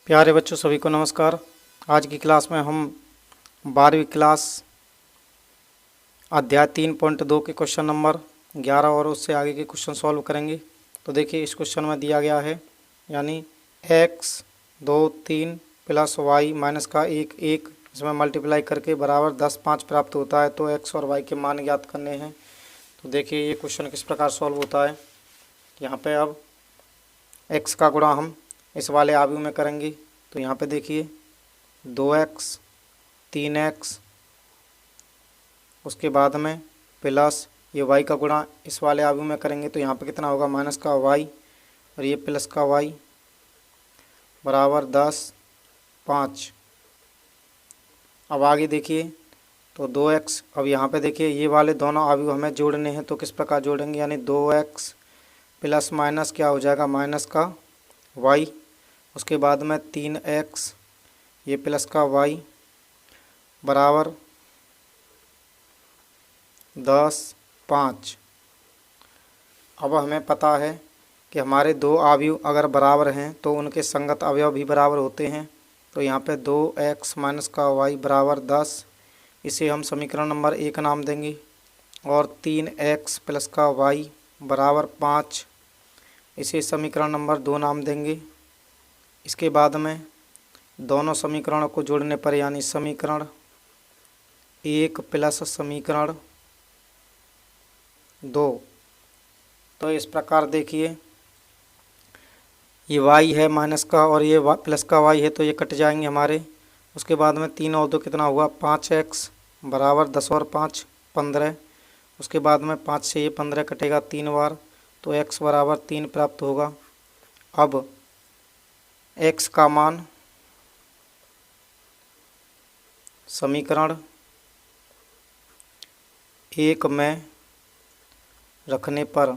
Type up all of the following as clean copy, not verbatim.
प्यारे बच्चों सभी को नमस्कार। आज की क्लास में हम 12वीं क्लास अध्याय 3.2 के क्वेश्चन नंबर 11 और उससे आगे के क्वेश्चन सॉल्व करेंगे। तो देखिए इस क्वेश्चन में दिया गया है यानी x 2 3 प्लस y माइनस का 1 1 इसमें मल्टीप्लाई करके बराबर 10 5 प्राप्त होता है। तो x और y के मान ज्ञात करने हैं। तो देखिए ये क्वेश्चन किस प्रकार सॉल्व होता है। यहाँ पे अब x का गुणा हम इस वाले आव्यूह में करेंगे। तो यहाँ पे देखिए 2x 3x उसके बाद में प्लस ये y का गुणा इस वाले आव्यूह में करेंगे। तो यहाँ पे कितना होगा माइनस का y और ये प्लस का y बराबर 10 5। अब आगे देखिए तो 2x। अब यहाँ पे देखिए ये वाले दोनों आव्यूह हमें जोड़ने हैं। तो किस प्रकार जोड़ेंगे यानी 2x प्लस माइनस क्या हो जाएगा माइनस का y उसके बाद में 3x ये प्लस का y बराबर 10 5। अब हमें पता है कि हमारे दो आव्यूह अगर बराबर हैं तो उनके संगत अवयव भी बराबर होते हैं। तो यहाँ पे 2x माइनस का y बराबर 10 इसे हम समीकरण नंबर 1 नाम देंगे। और 3x प्लस का y बराबर 5 इसे समीकरण नंबर 2 नाम देंगे। इसके बाद में दोनों समीकरणों को जोड़ने पर यानी समीकरण 1 प्लस समीकरण 2। तो इस प्रकार देखिए ये y है माइनस का और ये प्लस का y है तो ये कट जाएंगे हमारे। उसके बाद में 3 और 2 कितना हुआ 5x बराबर 10 और 5 15। उसके बाद में 5 से ये 15 कटेगा 3 बार तो x बराबर 3 प्राप्त होगा। अब x का मान समीकरण 1 में रखने पर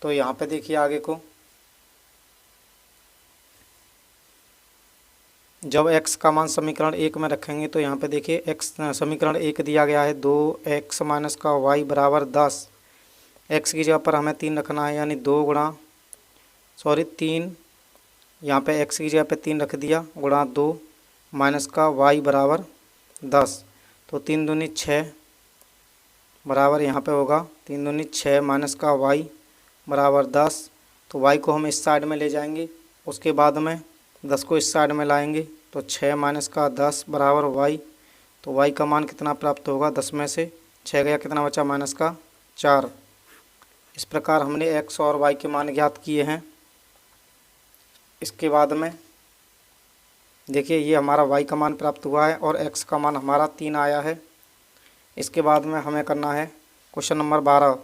तो यहाँ पे देखिए आगे को जब x का मान समीकरण 1 में रखेंगे तो यहाँ पे देखिए x समीकरण 1 दिया गया है 2x माइनस का y बराबर 10। x की जगह पर हमें 3 रखना है यानी 3 यहाँ पे x की जगह पे 3 रख दिया गुणा 2 माइनस का y बराबर 10। तो 3 दूनी 6 बराबर यहाँ पे होगा 3 दूनी 6 माइनस का y बराबर 10। तो y को हम इस साइड में ले जाएंगे। उसके बाद में 10 को इस साइड में लाएंगे तो 6 माइनस का 10 बराबर y। तो y का मान कितना प्राप्त होगा 10 में से 6 गया कितना बचा माइनस का 4। इस प्रकार हमने x और y के मान ज्ञात किए हैं। इसके बाद में देखिए ये हमारा y का मान प्राप्त हुआ है और x का मान हमारा 3 आया है। इसके बाद में हमें करना है क्वेश्चन नंबर 12।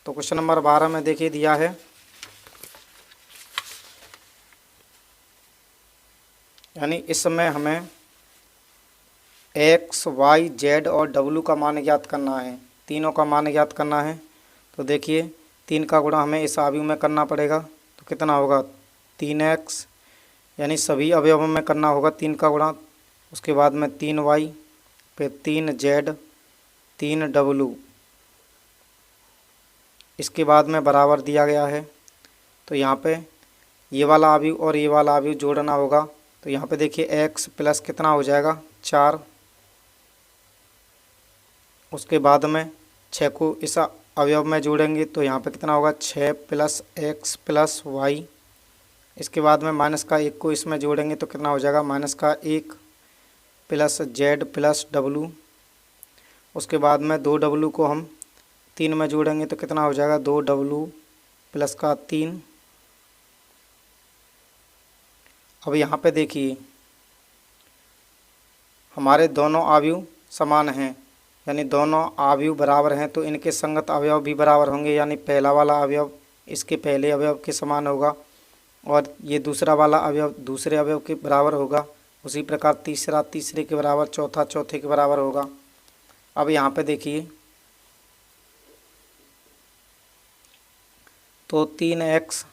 तो क्वेश्चन नंबर 12 में देखिए दिया है यानी इसमें हमें x y z और w का मान ज्ञात करना है। तीनों का मान ज्ञात करना है। तो देखिए 3 का गुणा हमें इस आव्यूह में करना पड़ेगा। तो कितना होगा 3x यानी सभी अवयवों में करना होगा 3 का गुणा। उसके बाद में 3y फिर 3z 3w। इसके बाद में बराबर दिया गया है। तो यहाँ पे ये वाला आव्यूह और ये वाला आव्यूह जोड़ना होगा। तो यहाँ पे देखिए x प्लस कितना हो जाएगा 4। उसके बाद में 6 को इस अवयव में जोड़ेंगे तो यहाँ पे कितना होगा 6 प्लस x प्लस y। इसके बाद में माइनस का 1 को इसमें जोड़ेंगे तो कितना हो जाएगा माइनस का 1 प्लस z प्लस w। उसके बाद में 2w को हम 3 में जोड़ेंगे तो कितना हो जाएगा 2w प्लस का 3। अब यहाँ पे देखिए हमारे दोनों आव्यूह समान हैं यानी दोनों आव्यूह बराबर हैं तो इनके संगत अवयव भी बराबर होंगे। यानी पहला वाला अवयव इसके पहले अवयव के समान होगा और ये दूसरा वाला अवयव दूसरे अवयव के बराबर होगा। उसी प्रकार तीसरा तीसरे के बराबर, चौथा चौथे के बराबर होगा। अब यहाँ पे देखिए तो 3x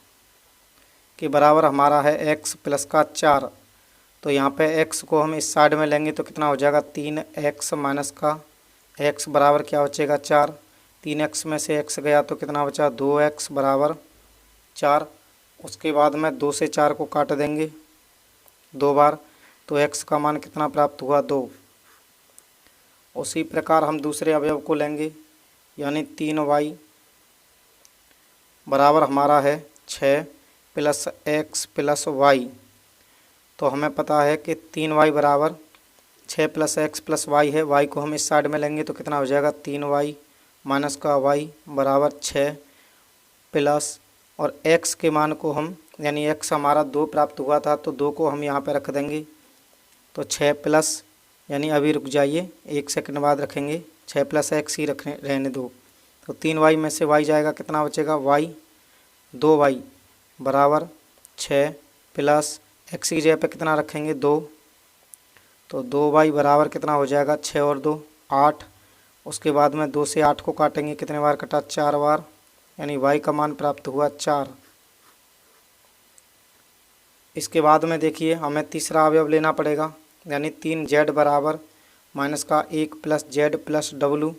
के बराबर हमारा है x प्लस का 4। तो यहाँ पे x को हम इस साइड में लेंगे तो कितना हो जाएगा 3x माइनस का x बराबर क्या बचेगा 4। 3x में से x गया तो कितना बचा 2x बराबर 4। उसके बाद में 2 से 4 को काट देंगे 2 बार, तो x का मान कितना प्राप्त हुआ 2। उसी प्रकार हम दूसरे अवयव को लेंगे, यानी 3y बराबर हमारा है 6 प्लस x प्लस y। तो हमें पता है कि 3y बराबर 6 प्लस x प्लस y है। y को हम इस साइड में लेंगे तो कितना हो जाएगा 3y माइनस का y बराबर 6 प्लस, और x के मान को हम, यानी x हमारा 2 प्राप्त हुआ था तो 2 को हम यहाँ पे रख देंगे। तो 6 प्लस, यानी अभी रुक जाइए 1 सेकंड बाद रखेंगे, 6 प्लस x ही रखने रहने दो। तो 3y में से y जाएगा, कितना बचेगा y 2y बराबर 6 प्लस x की जगह पे कितना रखेंगे 2, तो 2y बराबर कितना हो जाएगा 6 और 2 8। उसके बाद में 2 से 8 को काटेंगे, कितने बार कटा 4 बार, यानी y का मान प्राप्त हुआ 4। इसके बाद में देखिए हमें तीसरा अवयव लेना पड़ेगा, यानी 3z बराबर माइनस का 1 प्लस z प्लस w।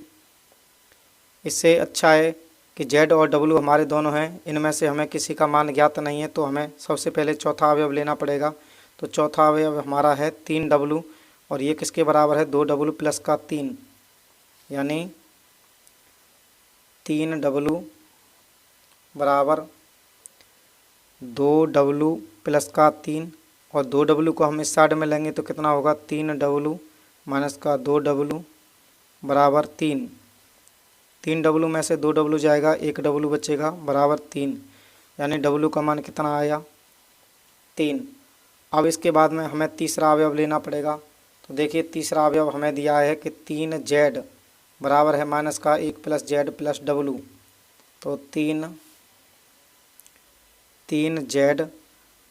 इससे अच्छा है कि z और w हमारे दोनों हैं, इनमें से हमें किसी का मान ज्ञात नहीं है, तो हमें सबसे पहले चौथा अवयव लेना पड़ेगा। तो चौथा अवयव हमारा है 3w, और ये किसके बराबर है 2w प्लस का 3, यानी 3w बराबर 2w प्लस का 3, और 2w को हम इस साइड में लेंगे तो कितना होगा 3w माइनस का 2w बराबर 3। 3w में से 2w जाएगा, 1w बचेगा बराबर 3, यानी w का मान कितना आया 3। अब इसके बाद में हमें तीसरा अवयव लेना पड़ेगा। तो देखिए तीसरा अवयव हमें दिया है कि 3z बराबर है माइनस का 1 प्लस z प्लस w। तो 3z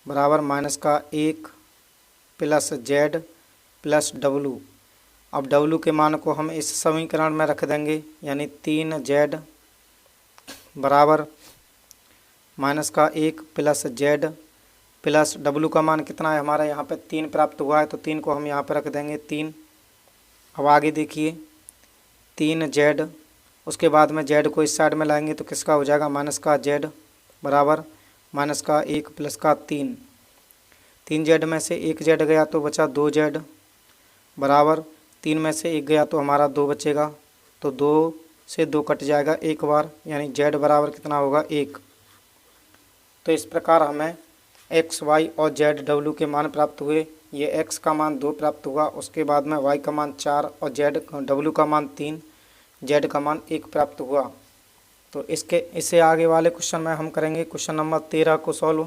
बराबर माइनस का 1 प्लस z प्लस w। अब w के मान को हम इस समीकरण में रख देंगे, यानी 3z बराबर माइनस का 1 प्लस z प्लस w का मान कितना है हमारा यहाँ पे 3 प्राप्त हुआ है, तो 3 को हम यहाँ पे रख देंगे 3। अब आगे देखिए 3z, उसके बाद में z को इस साइड में लाएंगे तो किसका हो जाएगा माइनस का z बराबर माइनस का 1 प्लस का 3। 3z में से 1z गया तो बचा 2z बराबर 3 में से 1 गया तो हमारा 2 बचेगा, तो 2 से 2 कट जाएगा एक बार, यानी z बराबर कितना होगा 1। तो इस प्रकार हमें x, y और z w के मान प्राप्त हुए। ये x का मान 2 प्राप्त हुआ, उसके बाद में y का मान 4 और z w का मान 3, z का मान 1 प्राप्त हुआ। तो इससे आगे वाले क्वेश्चन में हम करेंगे क्वेश्चन नंबर 13 को सॉल्व।